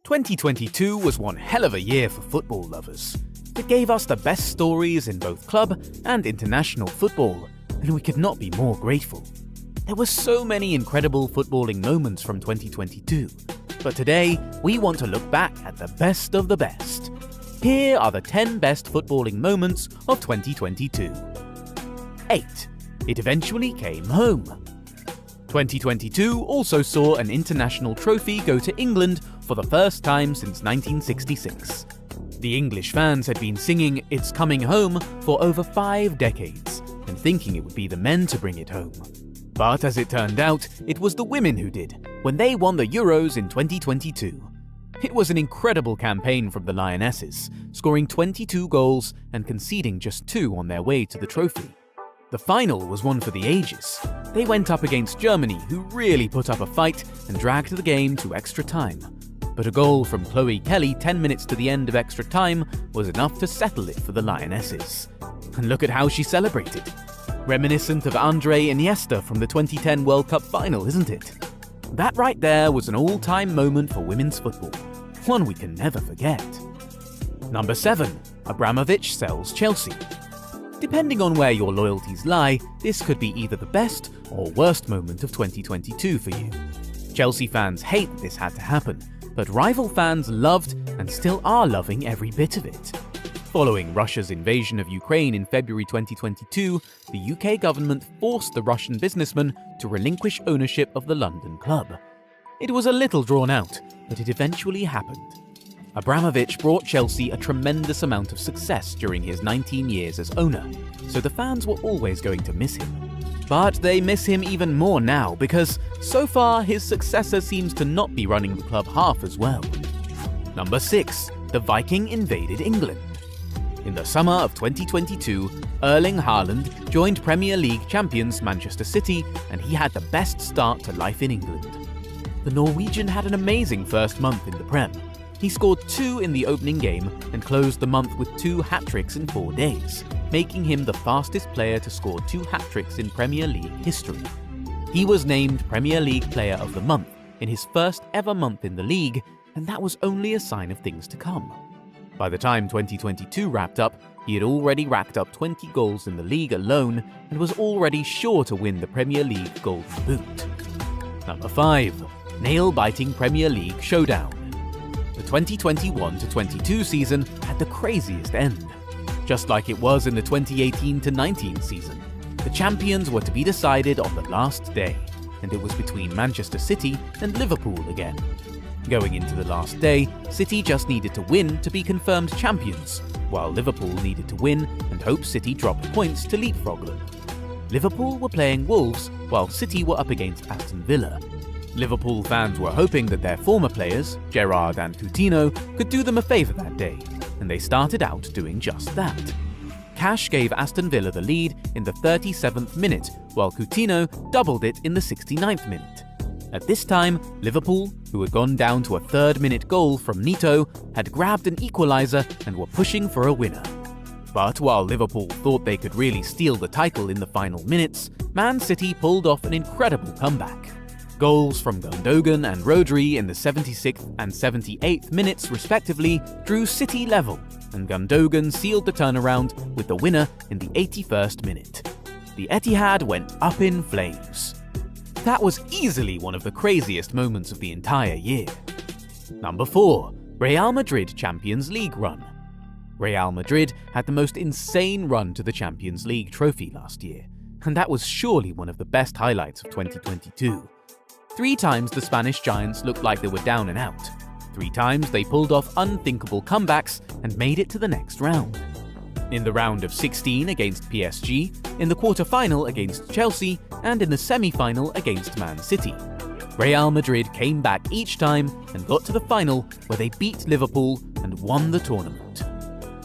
2022 was one hell of a year for football lovers. It gave us the best stories in both club and international football, and we could not be more grateful. There were so many incredible footballing moments from 2022, but today we want to look back at the best of the best. Here are the 10 best footballing moments of 2022. 8. It eventually came home. 2022 also saw an international trophy go to England for the first time since 1966. The English fans had been singing "It's Coming Home" for over 5 decades and thinking it would be the men to bring it home. But as it turned out, it was the women who did when they won the Euros in 2022. It was an incredible campaign from the Lionesses, scoring 22 goals and conceding just 2 on their way to the trophy. The final was one for the ages. They went up against Germany, who really put up a fight and dragged the game to extra time. But a goal from Chloe Kelly 10 minutes to the end of extra time was enough to settle it for the Lionesses. And look at how she celebrated. Reminiscent of Andre Iniesta from the 2010 World Cup final, isn't it? That right there was an all-time moment for women's football, one we can never forget. Number 7. Abramovich sells Chelsea. Depending on where your loyalties lie, this could be either the best or worst moment of 2022 for you. Chelsea fans hate that this had to happen, but rival fans loved and still are loving every bit of it. Following Russia's invasion of Ukraine in February 2022, the UK government forced the Russian businessman to relinquish ownership of the London club. It was a little drawn out, but it eventually happened. Abramovich brought Chelsea a tremendous amount of success during his 19 years as owner, so the fans were always going to miss him. But they miss him even more now because, so far, his successor seems to not be running the club half as well. Number 6. The Viking invaded England. In the summer of 2022, Erling Haaland joined Premier League champions Manchester City, and he had the best start to life in England. The Norwegian had an amazing first month in the Prem. He scored 2 in the opening game and closed the month with 2 hat-tricks in 4 days, making him the fastest player to score 2 hat-tricks in Premier League history. He was named Premier League Player of the Month in his first ever month in the league, and that was only a sign of things to come. By the time 2022 wrapped up, he had already racked up 20 goals in the league alone and was already sure to win the Premier League Golden Boot. Number 5. Nail-biting Premier League showdown. The 2021-22 season had the craziest end. Just like it was in the 2018-19 season, the champions were to be decided on the last day, and it was between Manchester City and Liverpool again. Going into the last day, City just needed to win to be confirmed champions, while Liverpool needed to win and hope City dropped points to leapfrog them. Liverpool were playing Wolves, while City were up against Aston Villa. Liverpool fans were hoping that their former players, Gerrard and Coutinho, could do them a favour that day, and they started out doing just that. Cash gave Aston Villa the lead in the 37th minute, while Coutinho doubled it in the 69th minute. At this time, Liverpool, who had gone down to a 3rd-minute goal from Neto, had grabbed an equaliser and were pushing for a winner. But while Liverpool thought they could really steal the title in the final minutes, Man City pulled off an incredible comeback. Goals from Gundogan and Rodri in the 76th and 78th minutes respectively drew City level, and Gundogan sealed the turnaround with the winner in the 81st minute. The Etihad went up in flames. That was easily one of the craziest moments of the entire year. Number 4. Real Madrid Champions League run. Real Madrid had the most insane run to the Champions League trophy last year, and that was surely one of the best highlights of 2022. 3 times the Spanish giants looked like they were down and out. 3 times they pulled off unthinkable comebacks and made it to the next round. In the round of 16 against PSG, in the quarter-final against Chelsea, and in the semi-final against Man City. Real Madrid came back each time and got to the final where they beat Liverpool and won the tournament.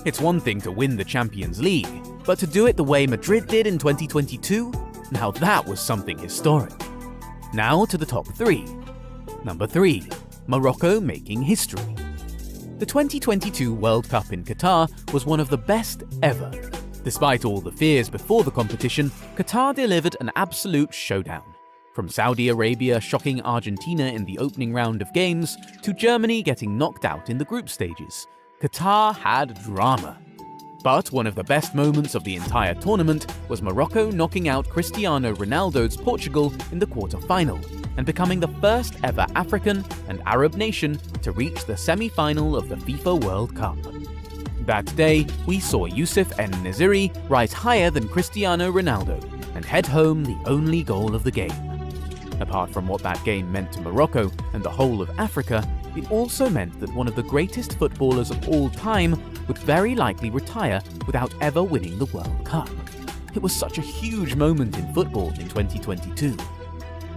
It's one thing to win the Champions League, but to do it the way Madrid did in 2022? Now that was something historic. Now to the top 3. Number 3. Morocco making history. The 2022 World Cup in Qatar was one of the best ever. Despite all the fears before the competition, Qatar delivered an absolute showdown. From Saudi Arabia shocking Argentina in the opening round of games, to Germany getting knocked out in the group stages, Qatar had drama. But one of the best moments of the entire tournament was Morocco knocking out Cristiano Ronaldo's Portugal in the quarter-final, and becoming the first ever African and Arab nation to reach the semi-final of the FIFA World Cup. That day, we saw Youssef En-Nesyri rise higher than Cristiano Ronaldo and head home the only goal of the game. Apart from what that game meant to Morocco and the whole of Africa, it also meant that one of the greatest footballers of all time would very likely retire without ever winning the World Cup. It was such a huge moment in football in 2022.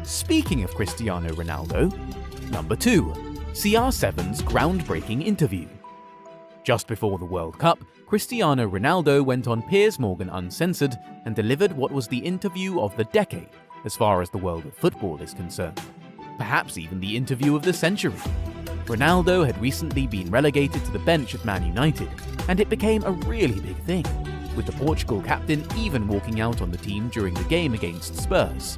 Speaking of Cristiano Ronaldo, number 2, CR7's groundbreaking interview. Just before the World Cup, Cristiano Ronaldo went on Piers Morgan Uncensored and delivered what was the interview of the decade, as far as the world of football is concerned. Perhaps even the interview of the century. Ronaldo had recently been relegated to the bench at Man United, and it became a really big thing, with the Portugal captain even walking out on the team during the game against Spurs.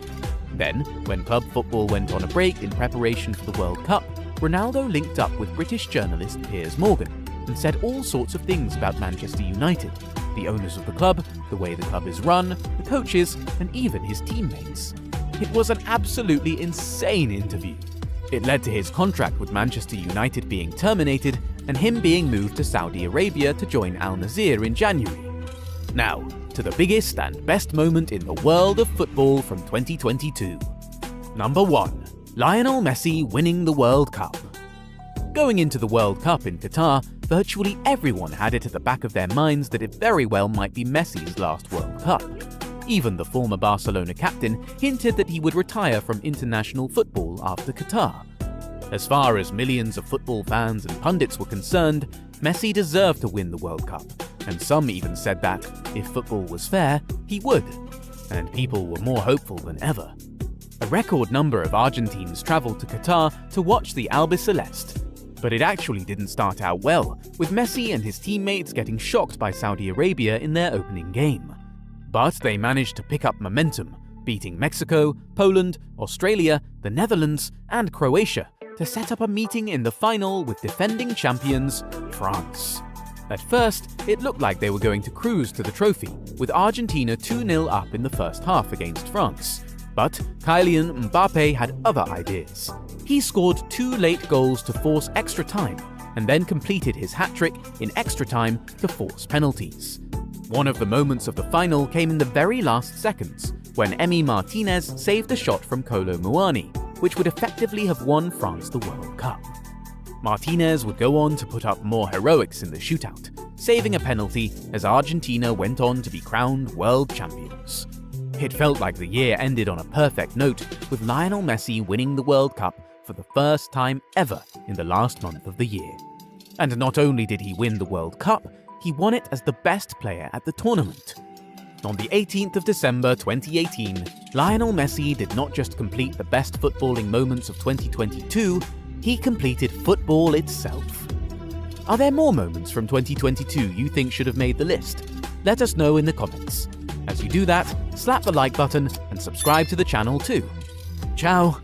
Then, when club football went on a break in preparation for the World Cup, Ronaldo linked up with British journalist Piers Morgan and said all sorts of things about Manchester United, the owners of the club, the way the club is run, the coaches, and even his teammates. It was an absolutely insane interview. It led to his contract with Manchester United being terminated and him being moved to Saudi Arabia to join Al Nassr in January. Now, to the biggest and best moment in the world of football from 2022. Number 1. Lionel Messi winning the World Cup. Going into the World Cup in Qatar, virtually everyone had it at the back of their minds that it very well might be Messi's last World Cup. Even the former Barcelona captain hinted that he would retire from international football after Qatar. As far as millions of football fans and pundits were concerned, Messi deserved to win the World Cup, and some even said that, if football was fair, he would. And people were more hopeful than ever. A record number of Argentines travelled to Qatar to watch the Albiceleste. But it actually didn't start out well, with Messi and his teammates getting shocked by Saudi Arabia in their opening game. But they managed to pick up momentum, beating Mexico, Poland, Australia, the Netherlands, and Croatia to set up a meeting in the final with defending champions, France. At first, it looked like they were going to cruise to the trophy, with Argentina 2-0 up in the first half against France. But Kylian Mbappe had other ideas. He scored 2 late goals to force extra time, and then completed his hat-trick in extra time to force penalties. One of the moments of the final came in the very last seconds, when Emi Martinez saved a shot from Kolo Muani, which would effectively have won France the World Cup. Martinez would go on to put up more heroics in the shootout, saving a penalty as Argentina went on to be crowned world champions. It felt like the year ended on a perfect note, with Lionel Messi winning the World Cup for the first time ever in the last month of the year. And not only did he win the World Cup, he won it as the best player at the tournament. On the 18th of December 2018, Lionel Messi did not just complete the best footballing moments of 2022, he completed football itself. Are there more moments from 2022 you think should have made the list? Let us know in the comments. As you do that, slap the like button and subscribe to the channel too. Ciao!